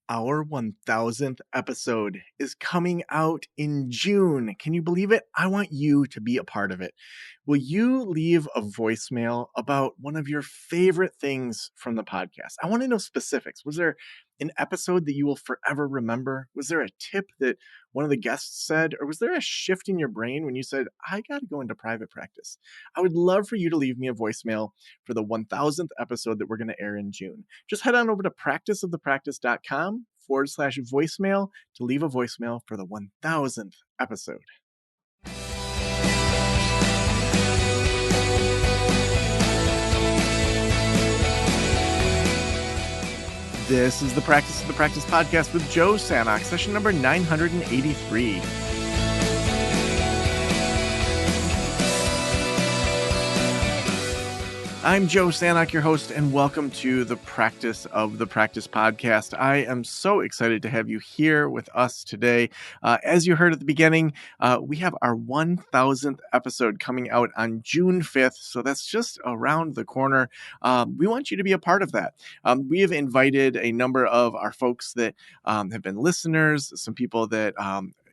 Our 1000th episode is coming out in June. Can you believe it? I want you to be a part of it. Will you leave a voicemail about one of your favorite things from the podcast? I want to know specifics. Was there an episode that you will forever remember? Was there a tip that one of the guests said? Or was there a shift in your brain when you said, I got to go into private practice? I would love for you to leave me a voicemail for the 1000th episode that we're going to air in June. Just head on over to practiceofthepractice.com/voicemail to leave a voicemail for the 1000th episode. This is the Practice of the Practice podcast with Joe Sanok, session number 983. I'm Joe Sanok, your host, and welcome to the Practice of the Practice podcast. I am so excited to have you here with us today. As you heard at the beginning, we have our 1000th episode coming out on June 5th, so that's just around the corner. We want you to be a part of that. We have invited a number of our folks that have been listeners, some people that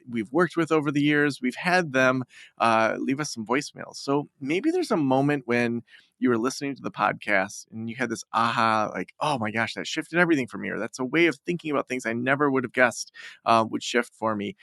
we've worked with over the years. We've had them leave us some voicemails. So maybe there's a moment when you were listening to the podcast and you had this aha, like, oh my gosh, that shifted everything for me. Or that's a way of thinking about things I never would have guessed would shift for me.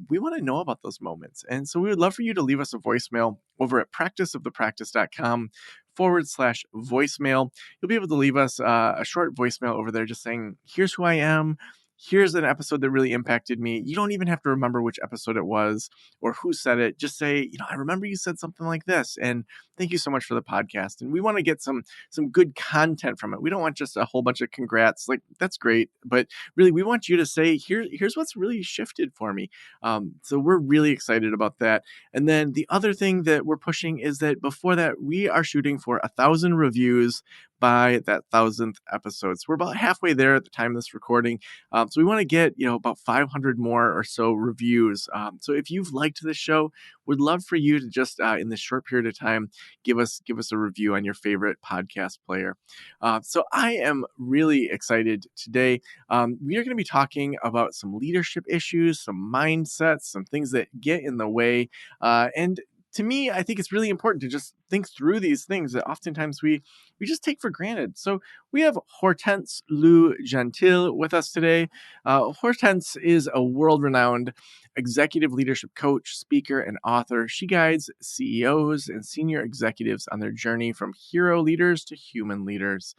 We want to know about those moments. And so we would love for you to leave us a voicemail over at practiceofthepractice.com/voicemail. You'll be able to leave us a short voicemail over there just saying, here's who I am. Here's an episode that really impacted me. You don't even have to remember which episode it was or who said it. Just say, I remember you said something like this. And thank you so much for the podcast. And we want to get some good content from it. We don't want just a whole bunch of congrats. Like, that's great. But really, we want you to say, here's what's really shifted for me. So we're really excited about that. And then the other thing that we're pushing is that before that, we are shooting for 1,000 reviews by that 1,000th episode. So we're about halfway there at the time of this recording. So we want to get, about 500 more or so reviews. So if you've liked this show, we'd love for you to just in this short period of time, give us a review on your favorite podcast player. So I am really excited today. We are going to be talking about some leadership issues, some mindsets, some things that get in the way. And to me, I think it's really important to just think through these things that oftentimes we just take for granted. So we have Hortense Gentil with us today. Hortense is a world-renowned executive leadership coach, speaker, and author. She guides CEOs and senior executives on their journey from hero leaders to human leaders.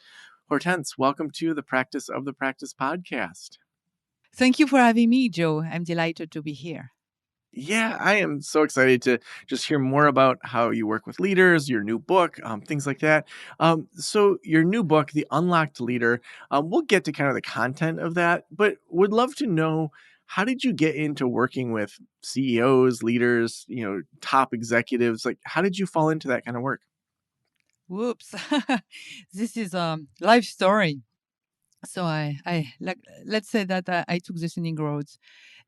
Hortense, welcome to the Practice of the Practice podcast. Thank you for having me, Joe. I'm delighted to be here. Yeah, I am so excited to just hear more about how you work with leaders, your new book, things like that. So your new book, The Unlocked Leader, we'll get to kind of the content of that, but would love to know, how did you get into working with CEOs, leaders, top executives? Like, how did you fall into that kind of work? Whoops. This is a life story. So let's say that I took the scenic roads,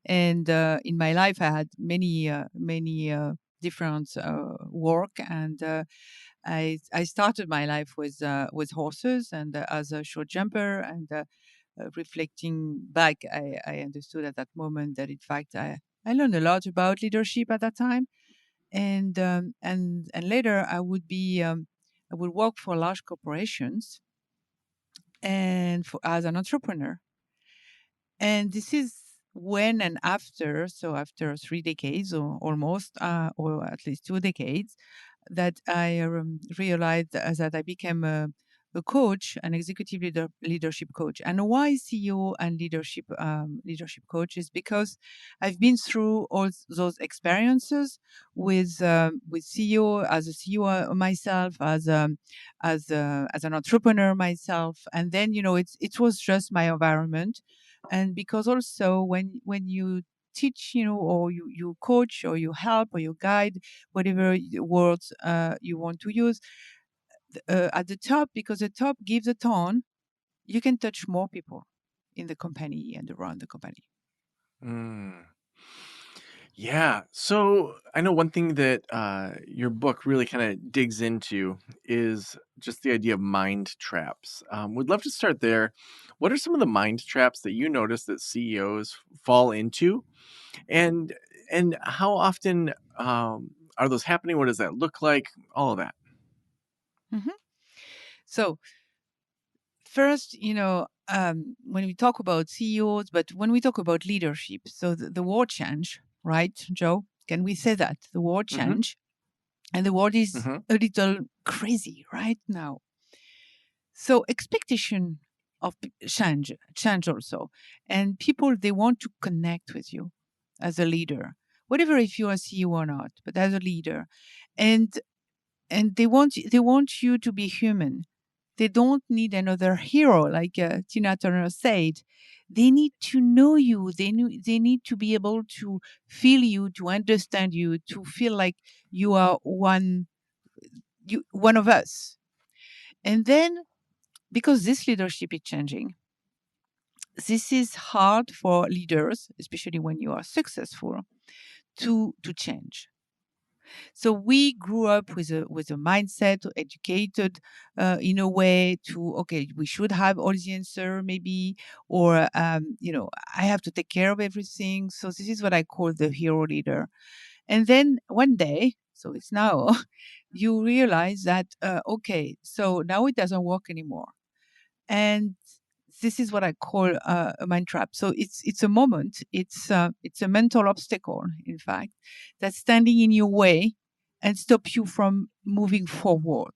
and in my life I had many different work, and I started my life with horses and as a short jumper, and reflecting back, I understood at that moment that in fact I learned a lot about leadership at that time, and later I would work for large corporations and as an entrepreneur. And this is when and after, so after 3 decades or almost, or at least 2 decades, that I realized that I became a coach, an executive leadership coach. And why CEO and leadership coach is because I've been through all those experiences with CEO, as a CEO myself, as an entrepreneur myself, and then it was just my environment. And because also when you teach, or you coach, or you help, or you guide, whatever words you want to use, at the top, because the top gives a tone, you can touch more people in the company and around the company. Mm. Yeah. So I know one thing that your book really kind of digs into is just the idea of mind traps. Would love to start there. What are some of the mind traps that you notice that CEOs fall into, and and how often are those happening? What does that look like? All of that. Mhm. So first, when we talk about CEOs, but when we talk about leadership, so the world change, right, Joe? Can we say that the world Mm-hmm. change and the world is Mm-hmm. a little crazy right now? So expectation of change also, and people they want to connect with you as a leader, whatever if you're a CEO or not, but as a leader, and they want you to be human. They don't need another hero, like Tina Turner said. They need to know you. They need to be able to feel you, to understand you, to feel like you are one of us. And then, because this leadership is changing, this is hard for leaders, especially when you are successful, to change. So we grew up with a mindset, educated in a way to okay, we should have all the answer maybe, or I have to take care of everything. So this is what I call the hero leader. And then one day, so it's now, you realize that okay, so now it doesn't work anymore, and this is what I call a mind trap. So it's a moment, it's a mental obstacle, in fact, that's standing in your way and stop you from moving forward.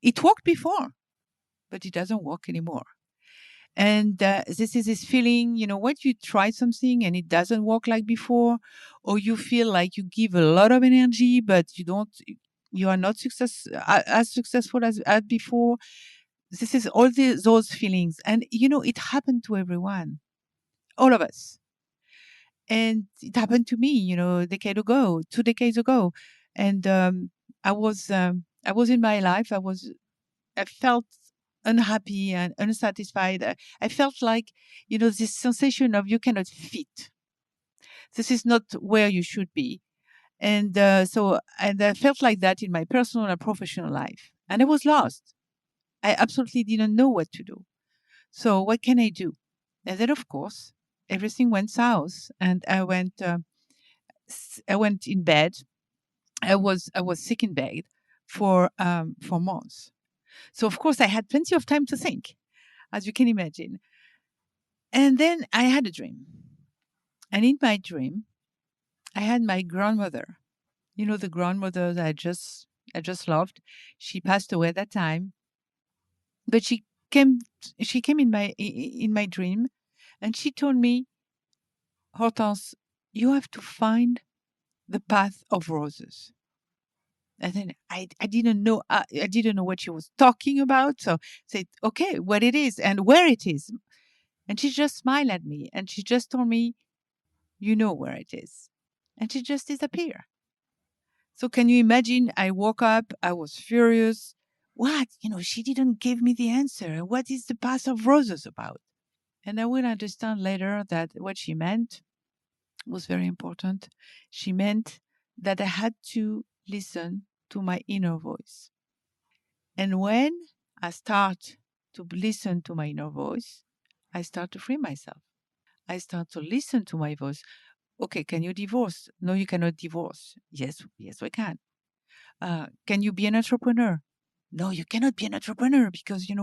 It worked before, but it doesn't work anymore. And this is this feeling, when you try something and it doesn't work like before, or you feel like you give a lot of energy, but you are not as successful as before. This is all those feelings. And, it happened to everyone, all of us. And it happened to me, a decade ago, 2 decades ago. And I was in my life. I felt unhappy and unsatisfied. I felt like, this sensation of you cannot fit. This is not where you should be. And I felt like that in my personal and professional life. And I was lost. I absolutely didn't know what to do. So what can I do? And then, of course, everything went south, and I went in bed. I was sick in bed for months. So of course, I had plenty of time to think, as you can imagine. And then I had a dream, and in my dream, I had my grandmother. The grandmother that I just loved. She passed away at that time, but came. She came in my dream, and she told me, Hortense, you have to find the path of roses. And then I didn't know I didn't know what she was talking about. So I said, okay, what it is and where it is. And she just smiled at me and she just told me, you know where it is. And she just disappeared. So can you imagine? I woke up, I was furious. What? She didn't give me the answer. What is the path of roses about? And I will understand later that what she meant was very important. She meant that I had to listen to my inner voice. And when I start to listen to my inner voice, I start to free myself. I start to listen to my voice. Okay, can you divorce? No, you cannot divorce. Yes, yes, we can. Can you be an entrepreneur? No, you cannot be an entrepreneur because you're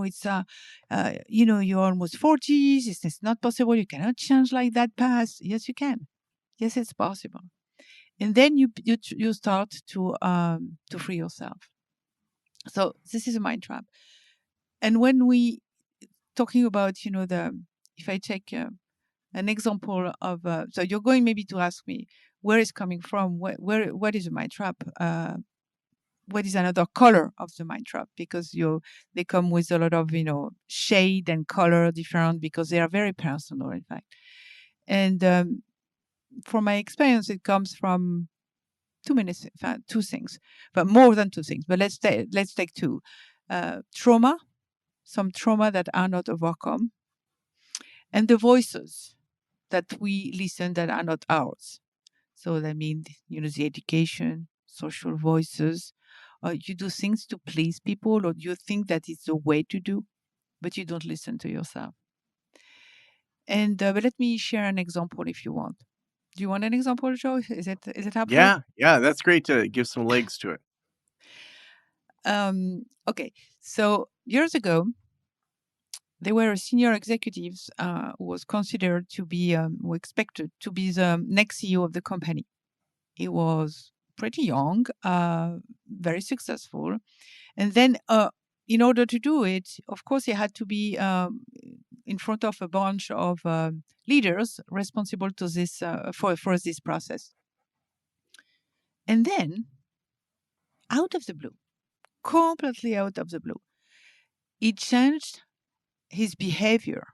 almost 40. It's not possible. You cannot change like that path. Yes, you can. Yes, it's possible. And then you start to free yourself. So this is a mind trap. And when we talking about the if I take an example of so you're going maybe to ask me where is coming from, what is a mind trap, what is another color of the mind trap, because they come with a lot of shade and color different because they are very personal, in fact. And from my experience, it comes from two things, but more than two things. But let's take two. Trauma, some trauma that are not overcome, and the voices that we listen that are not ours. So that means, the education, social voices. You do things to please people, or you think that it's the way to do, but you don't listen to yourself. And but let me share an example if you want. Do you want an example, Joe? Is it helpful? Yeah, yeah, that's great to give some legs to it. Okay, so years ago, there were senior executives who was considered to be, who expected to be the next CEO of the company. He was pretty young, very successful, and then in order to do it, of course, he had to be in front of a bunch of leaders responsible to this for this process. And then, out of the blue, completely out of the blue, he changed his behavior.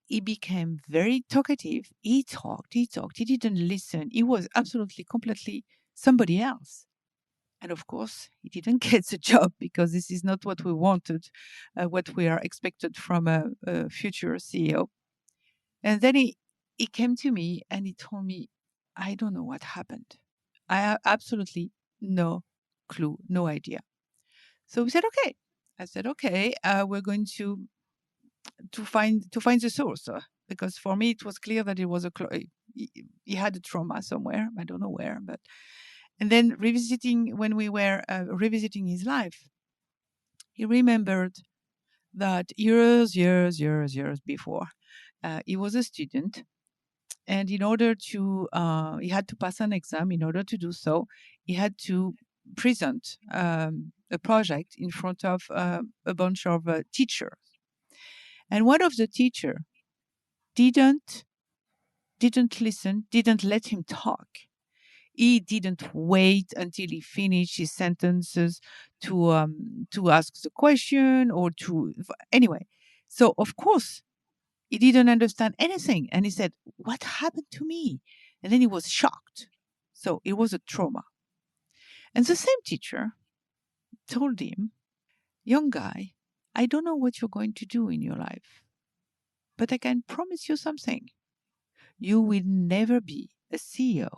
He became very talkative. He talked, he talked, he didn't listen. He was absolutely, completely somebody else. And of course, he didn't get the job because this is not what we wanted, what we are expected from a future CEO. And then he came to me and he told me, I don't know what happened. I have absolutely no clue, no idea. So we said, okay. I said, okay, we're going to find the source, because for me it was clear that it was he had a trauma somewhere. I don't know where, but and then revisiting when we were revisiting his life, he remembered that years before, he was a student, and in order to he had to pass an exam. In order to do so, he had to present a project in front of a bunch of teachers, and one of the teacher didn't didn't listen, didn't let him talk. He didn't wait until he finished his sentences to ask the question or to anyway. So of course he didn't understand anything, and he said, "What happened to me?" And then he was shocked. So it was a trauma. And the same teacher told him, "Young guy, I don't know what you're going to do in your life, but I can promise you something. You will never be a CEO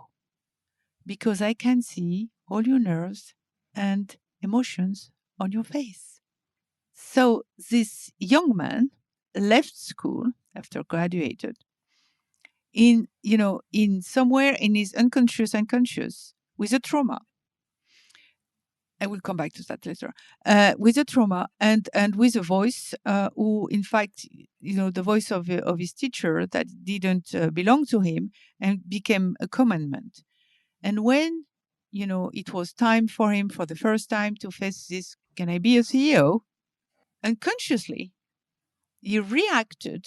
because I can see all your nerves and emotions on your face." So this young man left school after graduated in somewhere in his unconscious with a trauma. I will come back to that later. With a trauma and with a voice who, in fact, the voice of his teacher that didn't belong to him and became a commandment. And when, it was time for him for the first time to face this, can I be a CEO? Unconsciously, he reacted,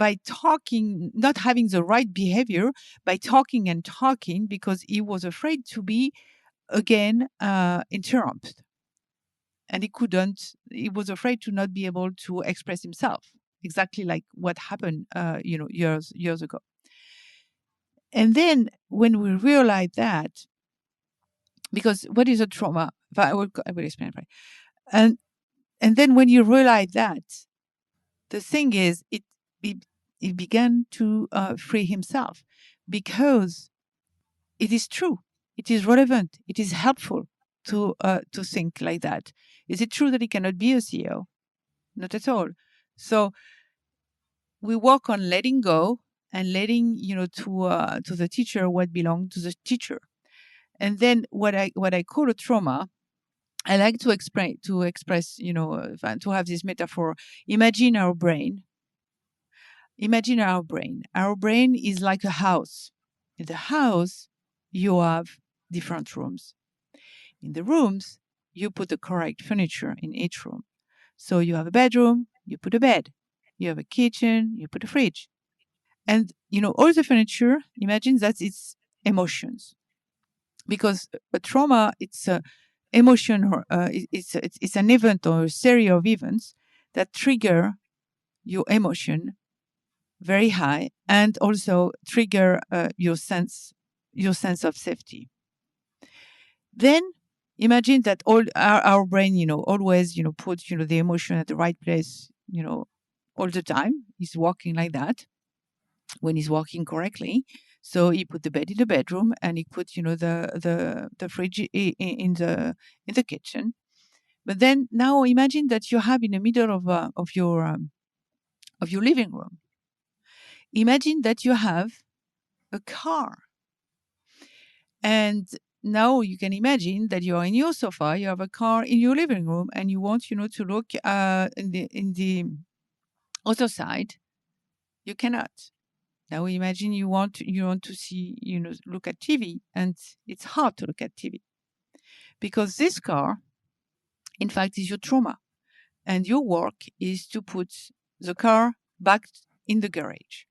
by talking, not having the right behavior, by talking and talking because he was afraid to be again interrupted. And he was afraid to not be able to express himself, exactly like what happened, years ago. And then when we realized that, because what is a trauma? I will explain it. And and then when you realize that, the thing is, it began to free himself, because it is true, it is relevant, it is helpful to think like that. Is it true that he cannot be a CEO? Not at all. So we work on letting go and letting to the teacher what belonged to the teacher. And then what I call a trauma, I like to express, to have this metaphor. Imagine our brain. Imagine our brain. Our brain is like a house. In the house, you have different rooms. In the rooms, you put the correct furniture in each room. So you have a bedroom, you put a bed. You have a kitchen, you put a fridge. And, all the furniture, imagine that it's emotions. Because a trauma, it's a emotion, or it's an event or a series of events that trigger your emotion very high and also trigger your sense of safety. Then imagine that all our brain, always, puts, the emotion at the right place, all the time. Is working like that when he's working correctly. So he put the bed in the bedroom, and he put, the fridge in the kitchen. But then now imagine that you have in the middle of your living room. Imagine that you have a car, and now you can imagine that you are in your sofa, you have a car in your living room, and you want, to look in the other side. You cannot. Now imagine you want to see, look at TV, and it's hard to look at TV because this car, in fact, is your trauma, and your work is to put the car back in the garage.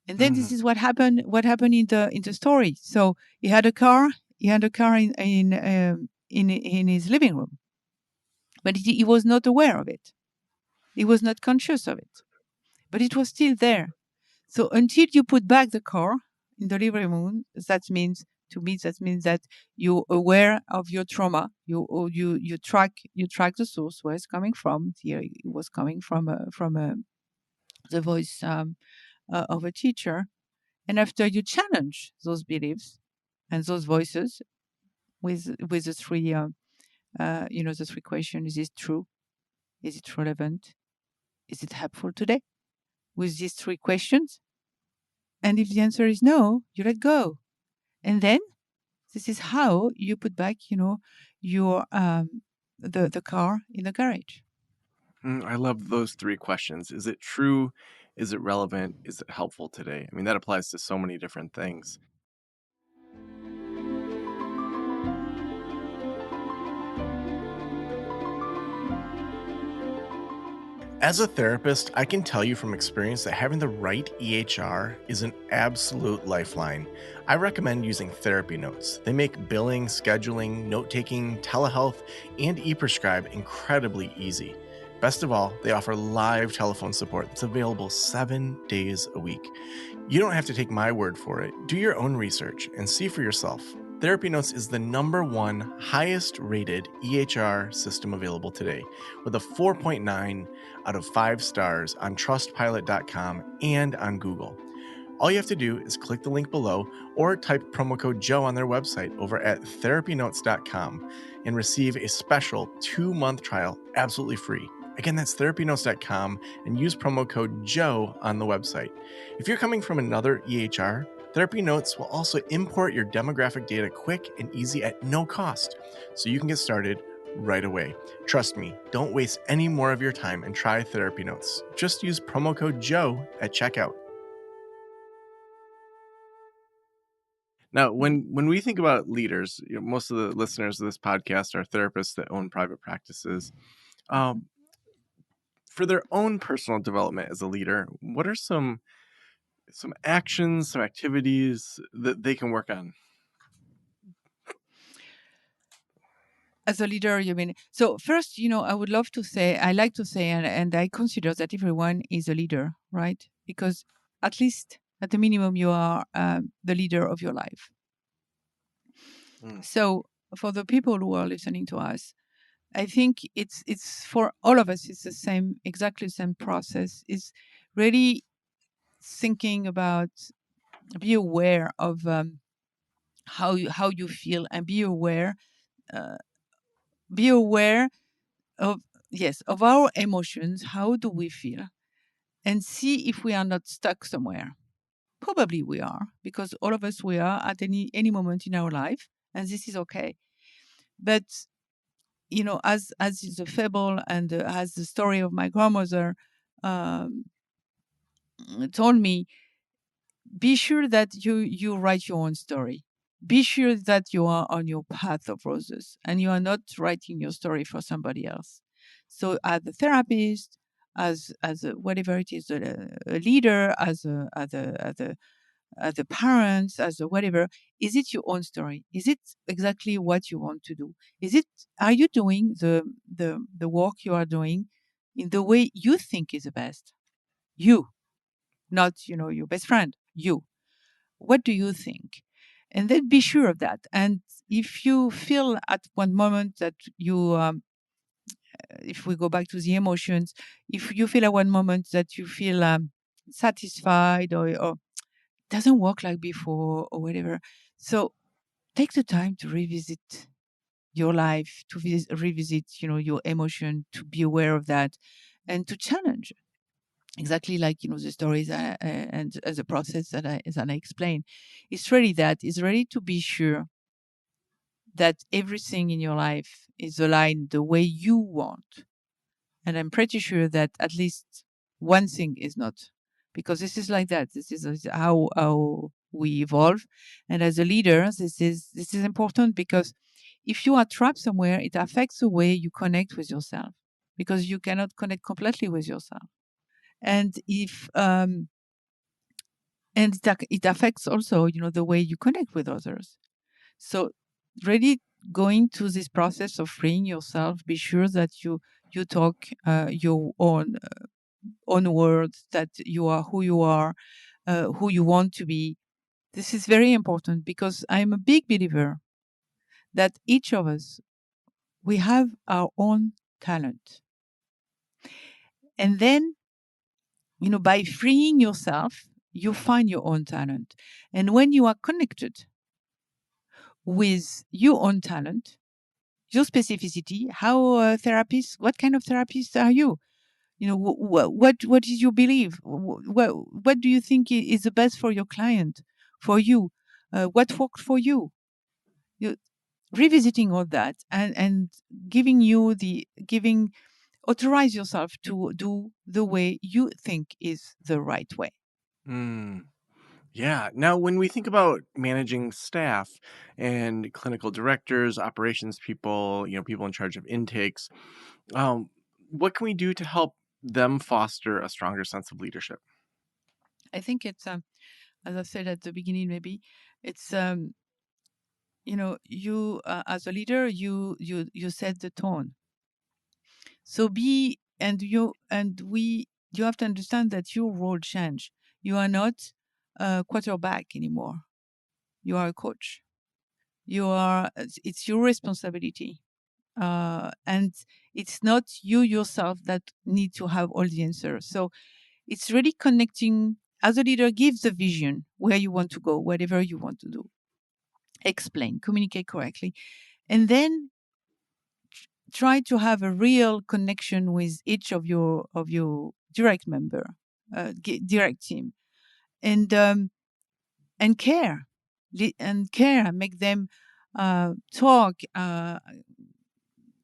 And then this Mhm. is what happened in the story. So he had a car. He had a car in his living room, but he was not aware of it. He was not conscious of it, but it was still there. So until you put back the car in the living room, that means that you're aware of your trauma. You track the source where it's coming from. Here it was coming from the voice of a teacher, and after you challenge those beliefs and those voices with the three questions: is it true? Is it relevant? Is it helpful today? With these three questions, and if the answer is no, you let go, and then this is how you put back, your the car in the garage. I love those three questions. Is it true? Is it relevant? Is it helpful today? I mean, that applies to so many different things. As a therapist, I can tell you from experience that having the right EHR is an absolute lifeline. I recommend using therapy notes. They make billing, scheduling, note taking, telehealth, and e prescribe incredibly easy. Best of all, they offer live telephone support that's available 7 days a week. You don't have to take my word for it. Do your own research and see for yourself. Therapy Notes is the #1 highest rated EHR system available today, with a 4.9 out of 5 stars on trustpilot.com and on Google. All you have to do is click the link below or type promo code Joe on their website over at therapynotes.com and receive a special 2-month trial absolutely free. Again, that's therapynotes.com and use promo code Joe on the website. If you're coming from another EHR, Therapy Notes will also import your demographic data quick and easy at no cost, so you can get started right away. Trust me, don't waste any more of your time and try Therapy Notes. Just use promo code Joe at checkout. Now, when we think about leaders, most of the listeners of this podcast are therapists that own private practices. Um, for their own personal development as a leader, what are some actions, some activities that they can work on? As a leader, you mean? So first, I would love to say, I like to say, and I consider that everyone is a leader, right? Because at least at the minimum, you are the leader of your life. Mm. So for the people who are listening to us, I think it's for all of us. It's exactly the same process. Is really thinking about, be aware of how you feel, and uh, be aware of, yes, of our emotions. How do we feel, and see if we are not stuck somewhere. Probably we are, because all of us, we are at any moment in our life, and this is okay. But as is the fable, and as the story of my grandmother um, told me, be sure that you write your own story. Be sure that you are on your path of roses, and you are not writing your story for somebody else. So as a therapist, as whatever it is, a leader, as a parent, as a whatever, is it your own story? Is it exactly what you want to do? Are you doing the work you are doing in the way you think is the best? You, not your best friend. You, what do you think? And then be sure of that. And if you feel at one moment that if we go back to the emotions, if you feel at one moment that you feel satisfied, or doesn't work like before or whatever. So take the time to revisit your life, to revisit, your emotion, to be aware of that, and to challenge. Exactly like the stories and the process that I explained. It's really that. It's really to be sure that everything in your life is aligned the way you want. And I'm pretty sure that at least one thing is not, because this is like that. This is how we evolve. And as a leader, this is important, because if you are trapped somewhere, it affects the way you connect with yourself, because you cannot connect completely with yourself. And if and it affects also, the way you connect with others. So really going to this process of freeing yourself, be sure that you talk your own words, that you are who you are, who you want to be. This is very important, because I'm a big believer that each of us, we have our own talent. And then, by freeing yourself, you find your own talent. And when you are connected with your own talent, your specificity, how therapist, what kind of therapist are you? What is your belief? What do you think is the best for your client, for you? What works for you? You revisiting all that, and giving authorize yourself to do the way you think is the right way. Mm. Yeah. Now, when we think about managing staff and clinical directors, operations people, people in charge of intakes, um, what can we do to help them foster a stronger sense of leadership? I think it's as I said at the beginning, maybe it's you as a leader, you set the tone. So be and you and we you have to understand that your role change. You are not a quarterback anymore. You are a coach. It's your responsibility. And it's not you yourself that need to have all the answers. So it's really connecting. As a leader, give the vision where you want to go, whatever you want to do. Explain, communicate correctly, and then try to have a real connection with each of your direct member, direct team, and and care, and make them talk.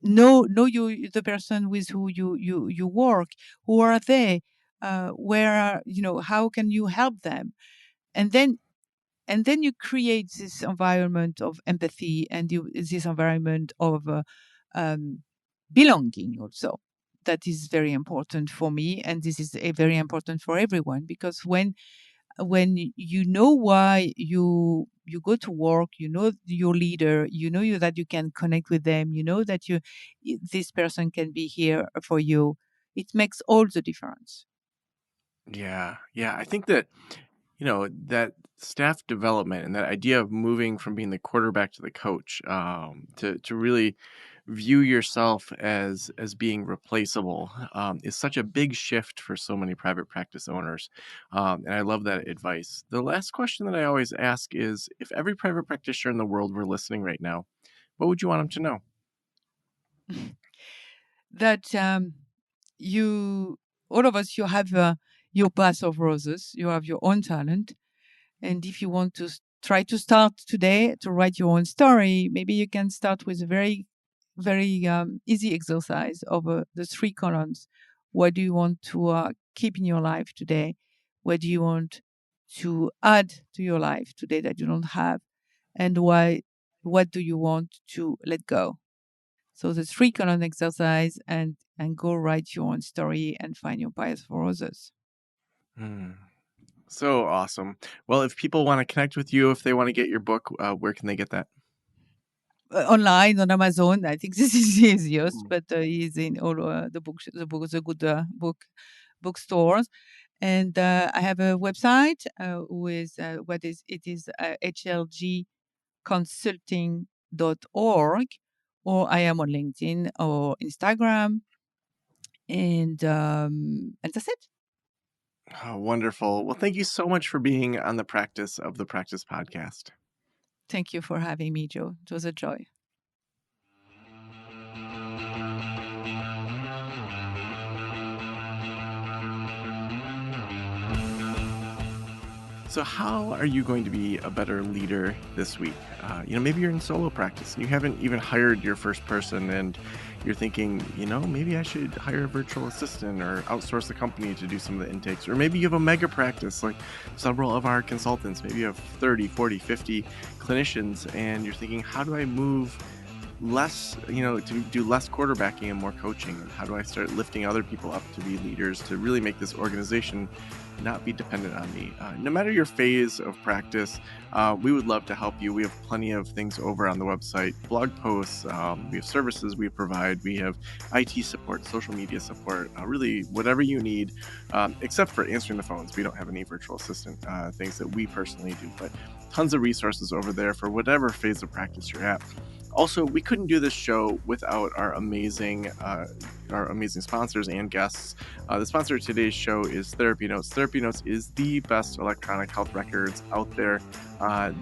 Know you, the person with who you work. Who are they? Where are, how can you help them? And then you create this environment of empathy, and this environment of um, belonging also. That is very important for me, and this is very important for everyone, because when you know why you go to work, your leader, that you can connect with them, that this person can be here for you, it makes all the difference. Yeah. Yeah. I think that that staff development and that idea of moving from being the quarterback to the coach, to really view yourself as being replaceable, is such a big shift for so many private practice owners, and I love that advice. The last question that I always ask is, if every private practitioner in the world were listening right now, what would you want them to know? That you all of us, you have your path of roses, you have your own talent. And if you want to try to start today to write your own story, maybe you can start with a very, very easy exercise of the three columns. What do you want to keep in your life today? What do you want to add to your life today that you don't have? And why? What do you want to let go? So the three column exercise, and go write your own story and find your bias for others. Hmm. So awesome. Well, if people want to connect with you, if they want to get your book, where can they get that? Online on Amazon. I think this is the easiest, Mm. but he's in all the good bookstores. And I have a website with what is it is hlgconsulting.org, or I am on LinkedIn or Instagram, and that's it. Oh, wonderful. Well, thank you so much for being on the Practice of the Practice podcast. Thank you for having me, Joe. It was a joy. So how are you going to be a better leader this week? Maybe you're in solo practice and you haven't even hired your first person and you're thinking, maybe I should hire a virtual assistant or outsource the company to do some of the intakes. Or maybe you have a mega practice like several of our consultants. Maybe you have 30, 40, 50 clinicians and you're thinking, how do I move less, to do less quarterbacking and more coaching? And how do I start lifting other people up to be leaders to really make this organization not be dependent on me? No matter your phase of practice, we would love to help you. We have plenty of things over on the website, blog posts, we have services we provide, we have IT support, social media support, really whatever you need, except for answering the phones. We don't have any virtual assistant things that we personally do, but tons of resources over there for whatever phase of practice you're at. Also, we couldn't do this show without our amazing sponsors and guests. The sponsor of today's show is Therapy Notes. Therapy Notes is the best electronic health records out there.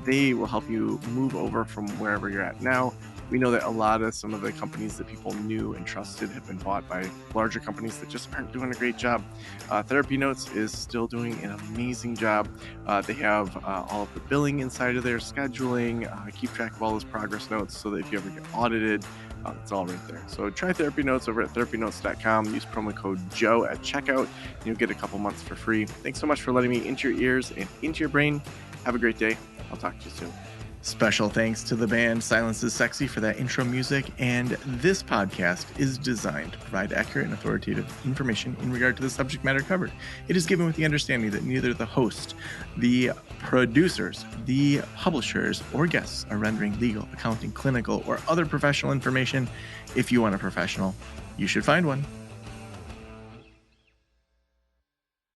They will help you move over from wherever you're at now. We know that some of the companies that people knew and trusted have been bought by larger companies that just aren't doing a great job. Therapy Notes is still doing an amazing job. They have all of the billing inside of their scheduling, keep track of all those progress notes so that if you ever get audited, it's all right there. So try Therapy Notes over at therapynotes.com. Use promo code Joe at checkout. And you'll get a couple months for free. Thanks so much for letting me into your ears and into your brain. Have a great day. I'll talk to you soon. Special thanks to the band Silence is Sexy for that intro music, and this podcast is designed to provide accurate and authoritative information in regard to the subject matter covered. It is given with the understanding that neither the host, the producers, the publishers, or guests are rendering legal, accounting, clinical, or other professional information. If you want a professional, you should find one.